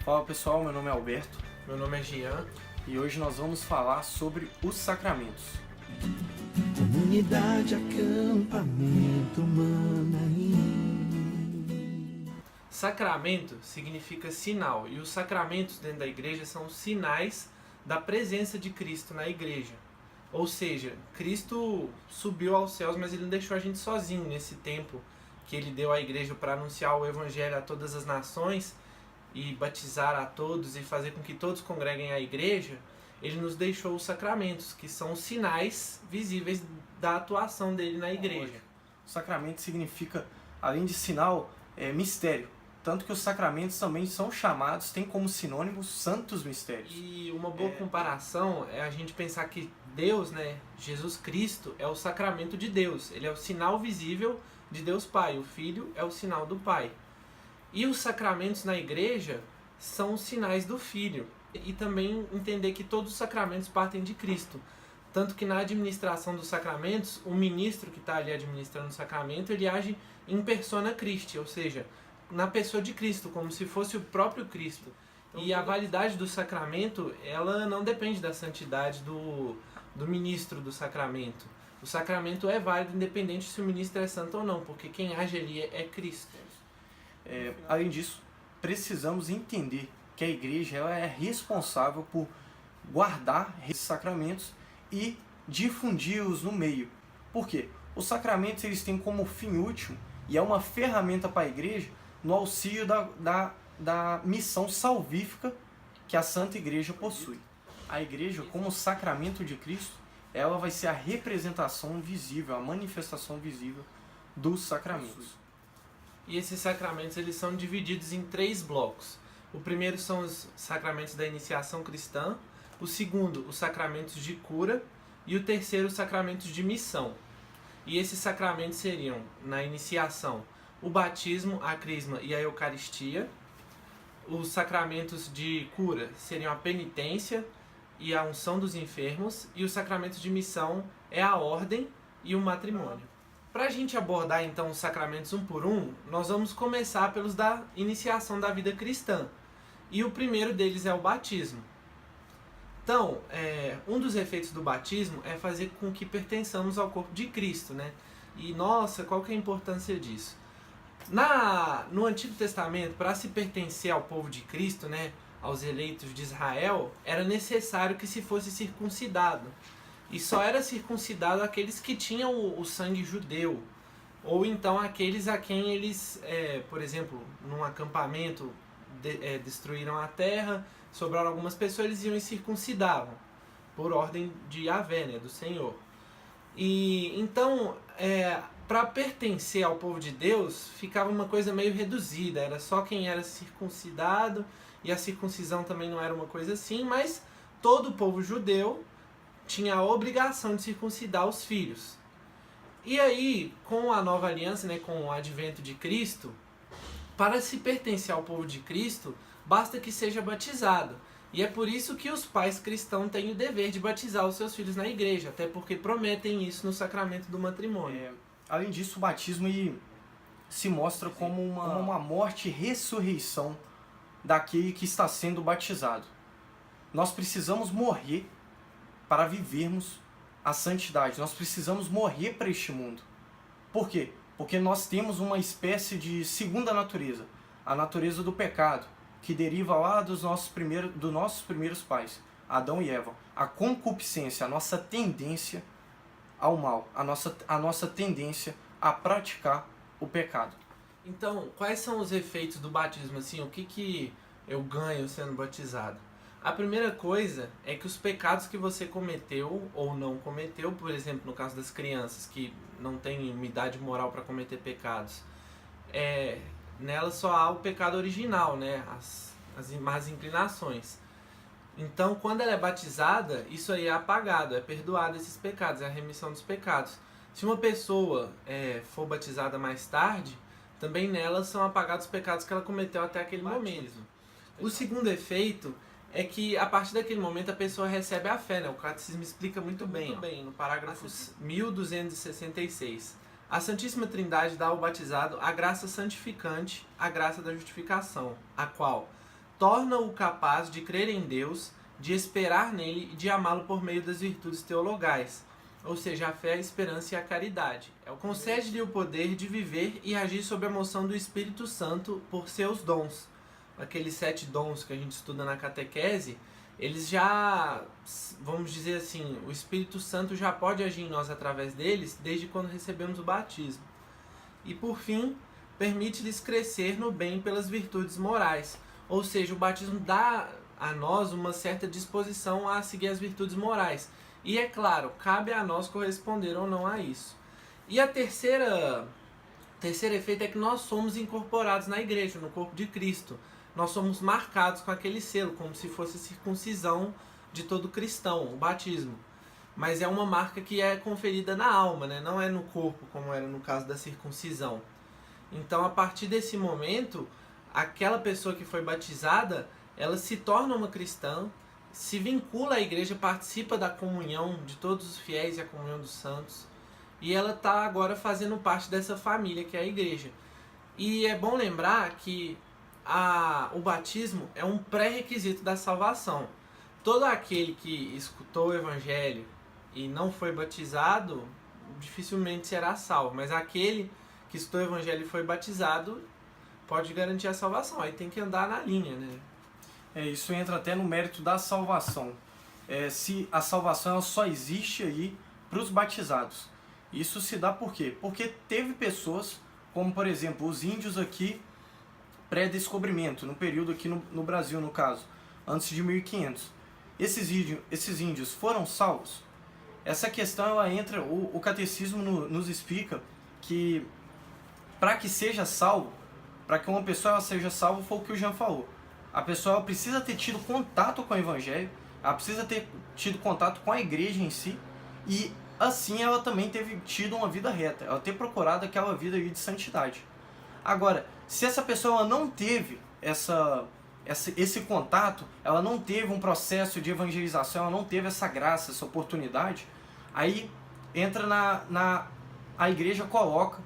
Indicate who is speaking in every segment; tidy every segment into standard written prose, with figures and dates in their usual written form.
Speaker 1: Fala pessoal, meu nome é Alberto.
Speaker 2: Meu nome é Jean.
Speaker 1: E hoje nós vamos falar sobre os sacramentos.
Speaker 3: Comunidade Acampamento Manaim.
Speaker 2: Sacramento significa sinal, e os sacramentos dentro da igreja são os sinais da presença de Cristo na igreja. Ou seja, Cristo subiu aos céus, mas ele não deixou a gente sozinho nesse tempo que ele deu à igreja para anunciar o evangelho a todas as nações e batizar a todos e fazer com que todos congreguem à igreja. Ele nos deixou os sacramentos, que são os sinais visíveis da atuação dele na igreja.
Speaker 1: O sacramento significa, além de sinal, mistério. Tanto que os sacramentos também são chamados, tem como sinônimo, santos mistérios.
Speaker 2: E uma boa comparação é a gente pensar que Deus, Jesus Cristo, é o sacramento de Deus. Ele é o sinal visível de Deus Pai. O Filho é o sinal do Pai. E os sacramentos na igreja são os sinais do Filho. E também entender que todos os sacramentos partem de Cristo. Tanto que na administração dos sacramentos, o ministro que está ali administrando o sacramento, ele age em persona Christi, ou seja, na pessoa de Cristo, como se fosse o próprio Cristo. E a validade do sacramento, ela não depende da santidade do ministro do sacramento. O sacramento é válido independente se o ministro é santo ou não, porque quem age ali é Cristo.
Speaker 1: Além disso, precisamos entender que a igreja ela é responsável por guardar esses sacramentos e difundi-los no meio. Por quê? Os sacramentos eles têm como fim último, e é uma ferramenta para a igreja, no auxílio da missão salvífica que a Santa Igreja possui. A igreja, como sacramento de Cristo, ela vai ser a representação visível, a manifestação visível dos sacramentos.
Speaker 2: E esses sacramentos eles são divididos em 3 blocos. O primeiro são os sacramentos da iniciação cristã, o segundo, os sacramentos de cura, e o terceiro, os sacramentos de missão. E esses sacramentos seriam, na iniciação, o batismo, a crisma e a eucaristia. Os sacramentos de cura seriam a penitência e a unção dos enfermos. E os sacramentos de missão é a ordem e o matrimônio. Para a gente abordar então os sacramentos um por um, nós vamos começar pelos da iniciação da vida cristã. E o primeiro deles é o batismo. Então, um dos efeitos do batismo é fazer com que pertençamos ao corpo de Cristo, né? E nossa, qual que é a importância disso? No Antigo Testamento, para se pertencer ao povo de Cristo, né, aos eleitos de Israel, era necessário que se fosse circuncidado. E só era circuncidado aqueles que tinham o sangue judeu. Ou então aqueles a quem eles, por exemplo, num acampamento destruíram a terra, sobraram algumas pessoas, eles iam e circuncidavam, por ordem de Yahvé, né, do Senhor. E então, para pertencer ao povo de Deus, ficava uma coisa meio reduzida, era só quem era circuncidado, e a circuncisão também não era uma coisa assim, mas todo o povo judeu tinha a obrigação de circuncidar os filhos. E aí, com a nova aliança, né, com o advento de Cristo, para se pertencer ao povo de Cristo, basta que seja batizado. E é por isso que os pais cristãos têm o dever de batizar os seus filhos na igreja, até porque prometem isso no sacramento do matrimônio.
Speaker 1: Além disso, o batismo se mostra como uma morte e ressurreição daquele que está sendo batizado. Nós precisamos morrer para vivermos a santidade. Nós precisamos morrer para este mundo. Por quê? Porque nós temos uma espécie de segunda natureza, a natureza do pecado, que deriva lá dos nossos primeiros pais, Adão e Eva. A concupiscência, a nossa tendência ao mal, a nossa tendência a praticar o pecado.
Speaker 2: Então, quais são os efeitos do batismo? Assim, o que eu ganho sendo batizado? A primeira coisa é que os pecados que você cometeu ou não cometeu, por exemplo, no caso das crianças que não têm uma idade moral para cometer pecados, nela só há o pecado original, né? As más inclinações. Então, quando ela é batizada, isso aí é apagado, é perdoado esses pecados, é a remissão dos pecados. Se uma pessoa for batizada mais tarde, também nela são apagados os pecados que ela cometeu até aquele momento. O segundo efeito é que a partir daquele momento a pessoa recebe a fé, né? O Catecismo explica muito bem, no parágrafo 1266. A Santíssima Trindade dá ao batizado a graça santificante, a graça da justificação, a qual torna-o capaz de crer em Deus, de esperar nele e de amá-lo por meio das virtudes teologais, ou seja, a fé, a esperança e a caridade. Concede-lhe o poder de viver e agir sob a moção do Espírito Santo por seus dons. Aqueles 7 dons que a gente estuda na catequese, eles já, vamos dizer assim, o Espírito Santo já pode agir em nós através deles desde quando recebemos o batismo. E por fim, permite-lhes crescer no bem pelas virtudes morais, ou seja, o batismo dá a nós uma certa disposição a seguir as virtudes morais. E é claro, cabe a nós corresponder ou não a isso. E a terceiro efeito é que nós somos incorporados na igreja, no corpo de Cristo. Nós somos marcados com aquele selo, como se fosse a circuncisão de todo cristão, o batismo. Mas é uma marca que é conferida na alma, né? Não é no corpo, como era no caso da circuncisão. Então, a partir desse momento, aquela pessoa que foi batizada, ela se torna uma cristã, se vincula à igreja, participa da comunhão de todos os fiéis e a comunhão dos santos, e ela está agora fazendo parte dessa família que é a igreja. E é bom lembrar que o batismo é um pré-requisito da salvação. Todo aquele que escutou o evangelho e não foi batizado, dificilmente será salvo, mas aquele que escutou o evangelho e foi batizado pode garantir a salvação. Aí tem que andar na linha, né?
Speaker 1: Isso entra até no mérito da salvação. Se a salvação ela só existe aí para os batizados. Isso se dá por quê? Porque teve pessoas, como por exemplo os índios aqui, pré-descobrimento, no período aqui no Brasil, no caso, antes de 1500. Esses índios foram salvos? Essa questão ela entra, o catecismo nos explica que para que seja salvo, para que uma pessoa ela seja salva, foi o que o Jean falou. A pessoa ela precisa ter tido contato com o evangelho, ela precisa ter tido contato com a igreja em si, e assim ela também teve tido uma vida reta, ela ter procurado aquela vida de santidade. Agora, se essa pessoa ela não teve esse contato, ela não teve um processo de evangelização, ela não teve essa graça, essa oportunidade, aí entra a igreja coloca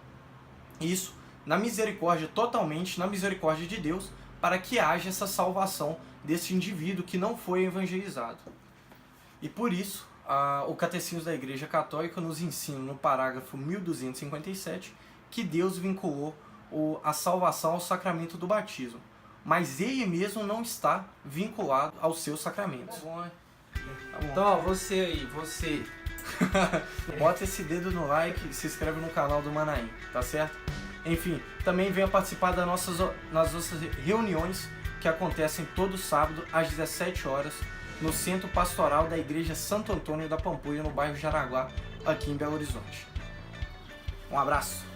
Speaker 1: isso na misericórdia, totalmente na misericórdia de Deus, para que haja essa salvação desse indivíduo que não foi evangelizado. E por isso, o Catecismo da Igreja Católica nos ensina no parágrafo 1257 que Deus vinculou a salvação ao sacramento do batismo, mas ele mesmo não está vinculado aos seus sacramentos. Tá bom.
Speaker 2: Então, ó, você
Speaker 1: bota esse dedo no like e se inscreve no canal do Manaim, tá certo? Enfim, também venha participar nas nossas reuniões que acontecem todo sábado às 17 horas no Centro Pastoral da Igreja Santo Antônio da Pampulha, no bairro Jaraguá, aqui em Belo Horizonte. Um abraço!